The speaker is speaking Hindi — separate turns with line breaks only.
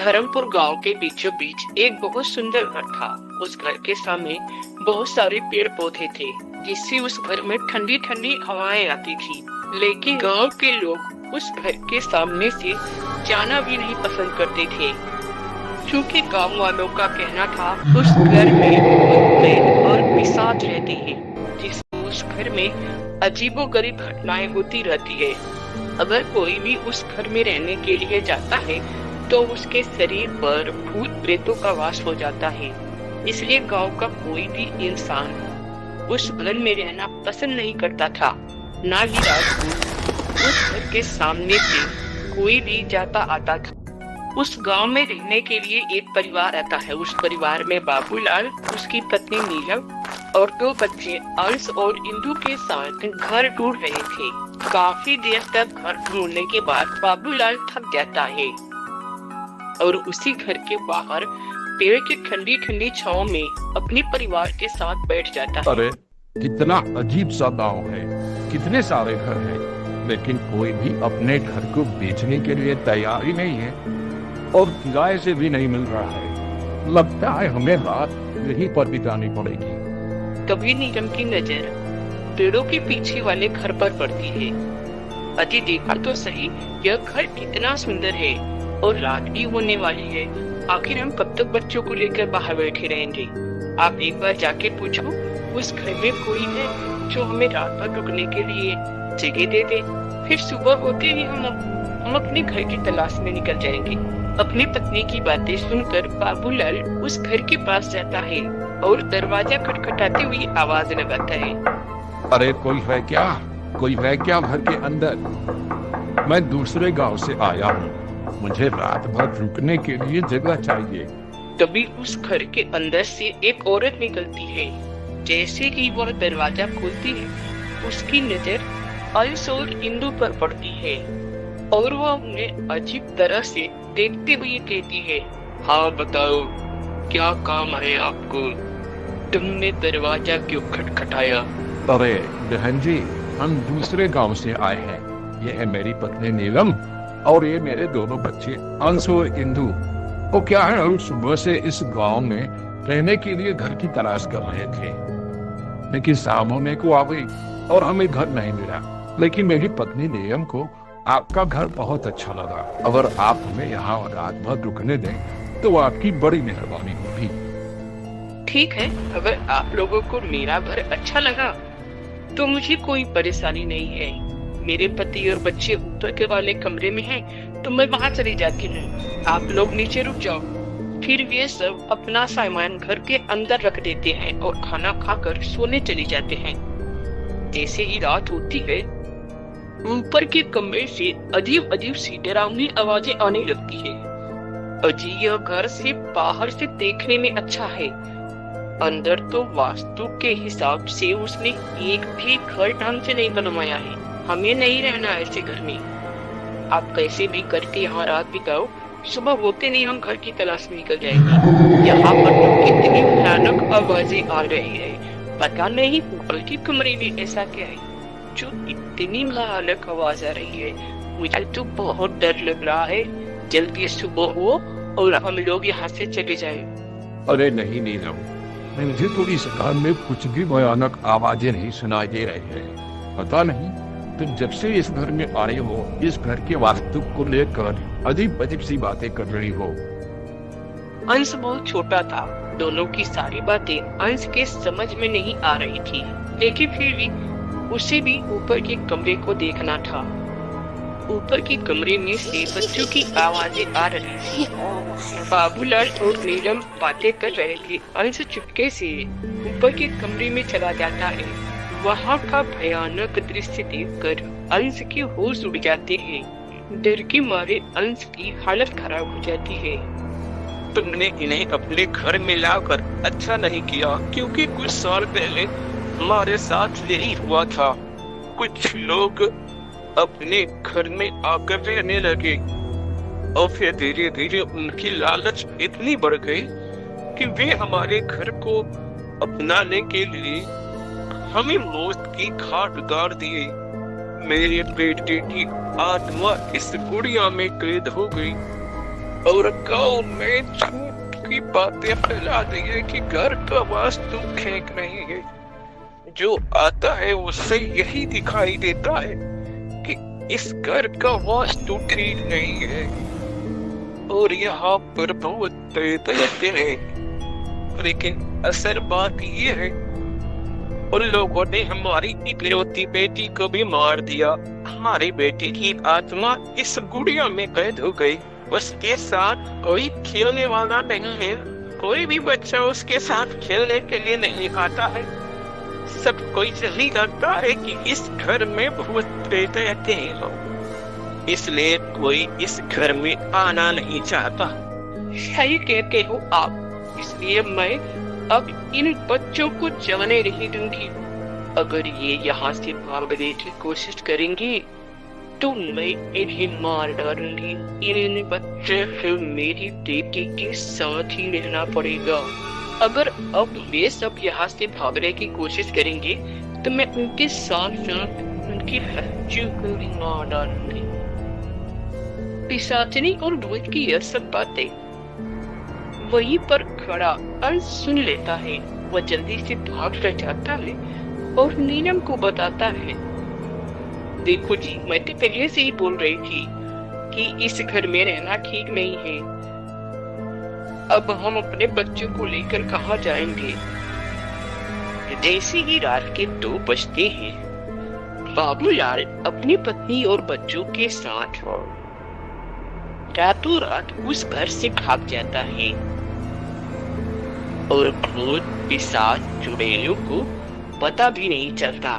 धर्मपुर गांव के बीचों बीच एक बहुत सुंदर घर था। उस घर के सामने बहुत सारे पेड़ पौधे थे, जिससे उस घर में ठंडी ठंडी हवाएं आती थी। लेकिन गांव के लोग उस घर के सामने से जाना भी नहीं पसंद करते थे, क्योंकि गांव वालों का कहना था उस घर में भूत और पिशाच रहते हैं, जिससे उस घर में अजीबोगरीब घटनाएं होती रहती है। अगर कोई भी उस घर में रहने के लिए जाता है तो उसके शरीर पर भूत प्रेतों का वास हो जाता है। इसलिए गांव का कोई भी इंसान उस घर में रहना पसंद नहीं करता था। ना ही रात को उस घर के सामने से कोई भी जाता आता था। उस गांव में रहने के लिए एक परिवार आता है। उस परिवार में बाबूलाल, उसकी पत्नी नीलम और 2 बच्चे अंश और इंदु के साथ घर ढूंढ रहे थे। काफी देर तक घर ढूंढने के बाद बाबूलाल थक जाता है और उसी घर के बाहर पेड़ की ठंडी ठंडी छांव में अपने परिवार के साथ बैठ जाता है।
अरे कितना अजीब सा गांव है, कितने सारे घर हैं, लेकिन कोई भी अपने घर को बेचने के लिए तैयार ही नहीं है और किराए से भी नहीं मिल रहा है। लगता है हमें रात यहीं पर बितानी पड़ेगी।
तभी नीलम की नजर पेड़ों के पीछे वाले घर पर पड़ती है। अजी देखा तो सही, यह घर कितना सुंदर है और रात भी होने वाली है। आखिर हम कब तक बच्चों को लेकर बाहर बैठे रहेंगे? आप एक बार जाके पूछो उस घर में कोई है जो हमें रात भर रुकने के लिए जगह दे दे। फिर सुबह होते ही हम अपने घर की तलाश में निकल जाएंगे। अपनी पत्नी की बातें सुनकर बाबूलाल उस घर के पास जाता है और दरवाजा खटखटाते हुए आवाज लगाता है।
अरे कोई है क्या? कोई है क्या घर के अंदर? मैं दूसरे गांव से आया हूँ, मुझे रात भर रुकने के लिए जगह चाहिए।
तभी उस घर के अंदर से एक औरत निकलती है। जैसे ही वह दरवाजा खोलती है, उसकी नजर अंश और इंदु पर पड़ती है और वह उन्हें अजीब तरह से देखते हुए कहती है, हाँ बताओ, क्या काम है आपको? तुमने दरवाजा क्यों खटखटाया?
अरे बहन जी, हम दूसरे गांव से आए हैं। ये है मेरी पत्नी नीलम और ये मेरे दोनों बच्चे अंश और इंदु। वो क्या है, हम सुबह से इस गांव में रहने के लिए घर की तलाश कर रहे थे, लेकिन शाम होने को आ गई और हमें घर नहीं मिला। लेकिन मेरी पत्नी नीलम को आपका घर बहुत अच्छा लगा। अगर आप हमें यहाँ रात भर रुकने दें तो आपकी बड़ी मेहरबानी होगी।
ठीक है, अगर आप लोगों को मेरा घर अच्छा लगा तो मुझे कोई परेशानी नहीं है। मेरे पति और बच्चे ऊपर के वाले कमरे में हैं, तो मैं वहाँ चली जाती हूँ। आप लोग नीचे रुक जाओ। फिर वे सब अपना सामान घर के अंदर रख देते हैं और खाना खाकर सोने चले जाते हैं। जैसे ही रात होती है, ऊपर के कमरे से अजीब अजीब सी डरावनी आवाजें आने लगती है। अजी, यह घर से बाहर से देखने में अच्छा है, अंदर तो वास्तु के हिसाब से उसने एक भी घर ढंग से नहीं बनवाया है। हमें नहीं रहना ऐसे घर में। आप कैसे भी करके यहाँ रात बिताओ, सुबह होते नहीं हम घर की तलाश में निकल जाएंगे। यहाँ पर तो कितनी भयानक आवाजें आ रही है, पता नहीं ऊपर के कमरे में ऐसा क्या है जो इतनी भयानक आवाज आ रही है। मुझे तो बहुत डर लग रहा है। जल्दी सुबह हो और हम लोग यहाँ से चले जाए।
अरे नहीं नीलम, मुझे तो इस घर में कुछ भी भयानक आवाजें नहीं सुनाई दे रही है। पता नहीं तुम जब से इस घर में आए हो, इस घर के वास्तु को लेकर अजीब अजीब सी बातें कर रही हो।
अंश बहुत छोटा था, दोनों की सारी बातें अंश के समझ में नहीं आ रही थी, लेकिन फिर भी उसे भी ऊपर के कमरे को देखना था। ऊपर के कमरे में से बच्चों की आवाजें आ रही थी। बाबूलाल और नीलम बातें कर रहे थे। अंश चुपके से ऊपर के कमरे में चला जाता है। वहाँ का भयानक दृश्य देखकर अंश के होश उड़ जाते हैं। डर के मारे अंश की हालत खराब हो जाती है। तुमने इन्हें अपने घर में लाकर अच्छा नहीं किया, क्योंकि कुछ साल पहले हमारे साथ यही हुआ था। कुछ लोग अपने घर में आकर रहने लगे और फिर धीरे धीरे उनकी लालच इतनी बढ़ गई कि वे हमारे घर को अपनाने के लिए हमें मौत की घाट उतार दिए। मेरे बेटे की आत्मा इस गुड़िया में कैद हो गई। और गांव में झूठ की बातें फैला दी है कि घर का वास्तु ठीक नहीं है। जो आता है उससे यही दिखाई देता है कि इस घर का वास्तु ठीक नहीं है और यहाँ पर बहुत प्रेत रहते हैं। लेकिन असल बात ये है, उन लोगों ने हमारी इकलौती बेटी को भी मार दिया। हमारी बेटी की आत्मा इस गुड़िया में कैद हो गई। उसके साथ कोई खेलने वाला नहीं है, कोई भी बच्चा उसके साथ खेलने के लिए नहीं आता है। सब कोई यही लगता है कि इस घर में भूत प्रेत रहते हैं, इसलिए कोई इस घर में आना नहीं चाहता। सही कहते हो आप, इसलिए मैं अब इन बच्चों को जाने नहीं दूंगी। अगर ये यहाँ से भागने की कोशिश करेंगे तो मैं इन्हें मार डालूंगी। इन बच्चे फिर मेरी बेटी के साथ ही रहना पड़ेगा। अगर अब वे सब यहाँ से भागने की कोशिश करेंगे तो मैं उनके साथ साथ उनकी बच्चों को भी मार डालूंगी। पिशाचिनी और भूत की यह सब बातें वहीं पर खड़ा अर्ज सुन लेता है। वह जल्दी से भाग कर जाता है और नीलम को बताता है, देखो जी, मैं तो पहले से ही बोल रही थी कि इस घर में रहना ठीक नहीं है। अब हम अपने बच्चों को लेकर कहाँ जाएंगे? जैसे ही रात के 2 बजते हैं, बाबूलाल अपनी पत्नी और बच्चों के साथ रातों रात उस घर से भाग जाता है और भूत पिशाच चुड़ैलों को पता भी नहीं चलता।